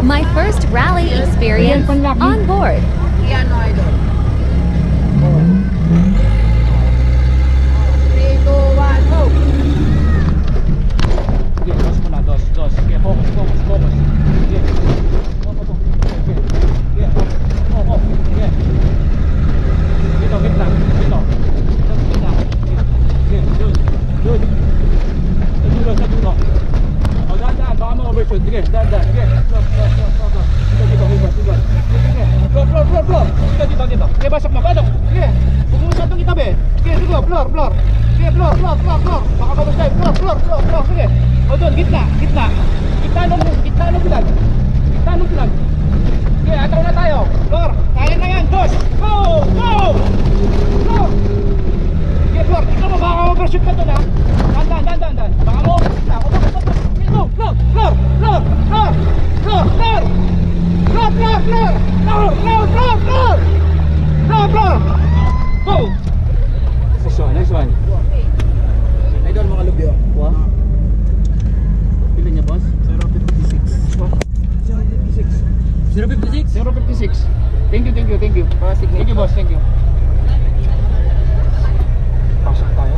My first rally experience on board. Yan o, idol. 3, 2, 1, go! Sige, dos mo na, dos. Sige, focus. Sige. Sige. Sige. Dito, gitna. Dito. Gitna. Sige, yun. Sa dulo. O, dahan. Baka ma-overshoot. Sige, dahan. Sige. Stop. Dito. Sige. Floor. Dito. Sige, basok na. Sige. Huwag mo masyadong itabi. Sige, floor. Sige, floor. Baka babas tayo. Floor. Sige. O, doon, gitna. Gitna ng bilag. Sige, ataw na tayo. Floor. Kaya na yan. Dos. Go! Floor. Sige, floor. Ito mo, baka overshoot ka doon, ha? Dahan. Baka mo overshoot na. Sige, go. Floor. Go! Nice one. Idol, mga lubyo. Wow. Pili niya, boss? 056. 056? Thank you. Sige. Thank you, boss. Thank you. Pasok tayo.